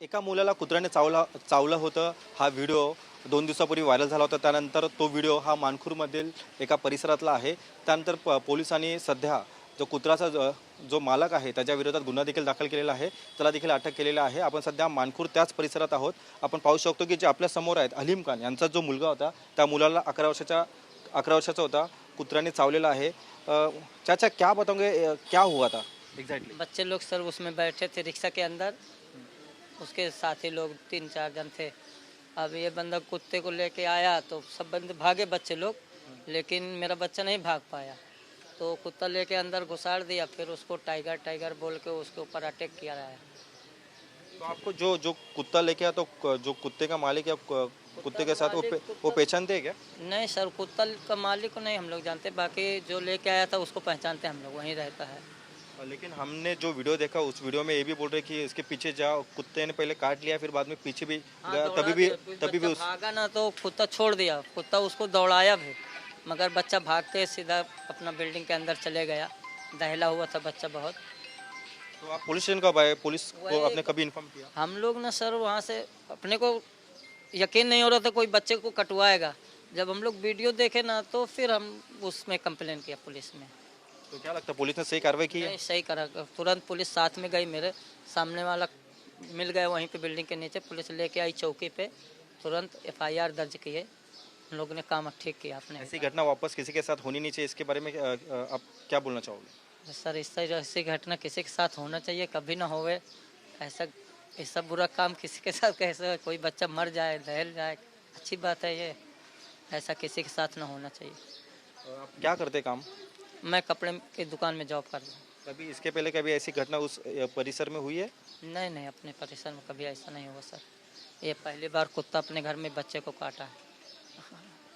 एका मुलाला कुत्र्याने चावलं होतं. हा व्हिडिओ 2 दिवसापूर्वी व्हायरल झाला होता. त्यानंतर तो व्हिडिओ हा मानखुरमधील एका परिसरातला आहे. त्यानंतर पोलिसांनी सध्या जो कुत्र्याचा जो मालक आहे त्याच्या विरोधात गुन्हा देखील दाखल केलेला आहे. त्याला देखील अटक केलेला आहे. आपण सध्या मानखुर त्याच परिसरात आहोत. आपण पाहू शकतो की जे आपल्या समोर आहेत अलीम खान यांचा जो मुलगा होता त्या मुलाला 11 वर्षाचा होता. कुत्र्याने चावलेला आहे. चाचा क्या बताओगे क्या हुआ था एग्जैक्टली? बच्चे लोग सर उसमें बैठे थे रिक्शा के अंदर, उसके साथी लोग 3-4 जन थे। अब ये बंदा कुत्ते को लेके आया तो सब बंदे भागे बच्चे लोग, लेकिन मेरा बच्चा नहीं भाग पाया। तो कुत्ता लेके अंदर घुसाड़ दिया, फिर उसको टाइगर टाइगर बोल के उसके ऊपर अटैक किया रहा है। तो आपको जो जो कुत्ता लेके आया तो जो कुत्ते का मालिक है कुत्ते के साथ वो पहचानते हैं क्या? नहीं सर, कुत्ता का मालिक को नहीं हम लोग जानते, बाकी जो लेके आया था उसको पहचानते हैं हम लोग, वहीं रहता है। लेकिन हमने जो वीडियो देखा उस वीडियो में ये भी बोल रहे कि इसके पीछे जाओ, कुत्ते ने पहले काट लिया फिर बाद में पीछे भी गया, दौड़ा तभी दिया, भी बच्चा उस भागा ना तो कुत्ता छोड़ दिया, कुत्ता उसको दौड़ाया भी, मगर बच्चा भाग के सीधा अपना बिल्डिंग के अंदर चले गया। दहला हुआ था बच्चा बहुत। तो आप पुलिस स्टेशन कब आए? पुलिस को आपने कभी इन्फॉर्म किया? हम लोग ना सर वहाँ से अपने को यकीन नहीं हो रहा था कोई बच्चे को कटवाएगा। जब हम लोग वीडियो देखे ना तो फिर हम उसमें कंप्लेन किया पुलिस में। तो क्या लगता है पुलिस ने सही कार्रवाई की है? नहीं, सही करा, तुरंत पुलिस साथ में गई, मेरे सामने वाला मिल गया वहीं पे बिल्डिंग के नीचे, पुलिस लेके आई चौकी पे, तुरंत FIR दर्ज किए। हम लोगों ने काम ठीक किया अपने। ऐसी घटना वापस किसी के साथ होनी नहीं चाहिए, इसके बारे में आप क्या बोलना चाहोगे? सर इस तरह ऐसी घटना किसी के साथ होना चाहिए, कभी ना होवे ऐसा बुरा काम किसी के साथ कैसे कोई बच्चा मर जाए, दहल जाए, अच्छी बात है ये, ऐसा किसी के साथ ना होना चाहिए। आप क्या करते काम? मैं कपड़े की दुकान में जॉब करता हूँ। कभी इसके पहले कभी ऐसी घटना उस परिसर में हुई है? नहीं नहीं, अपने परिसर में कभी ऐसा नहीं हुआ सर, ये पहली बार कुत्ता अपने घर में बच्चे को काटा है।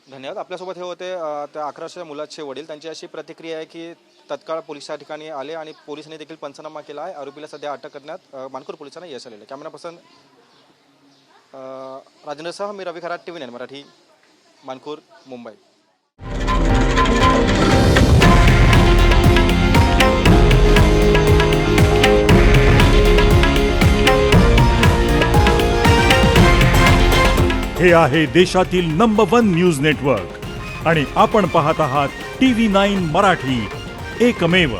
धन्यवाद. आपल्यासोबत हे होते त्या 11 वर्षाच्या मुलाचे वडील. त्यांची अशी प्रतिक्रिया आहे की तत्काळ पोलीस या ठिकाणी आले आणि पोलिसांनी देखील पंचनामा केला आहे. आरोपीला सध्या अटक करण्यात मानखुर पोलिसांना यश आलेलं आहे. कॅमेरा पर्सन राजेंद्रसह मी रवी खरात, TV9 मराठी, मानखुर, मुंबई. हे आहे देशातील नंबर 1 न्यूज नेटवर्क आणि आपण पाहत आहात TV9 मराठी, एकमेव.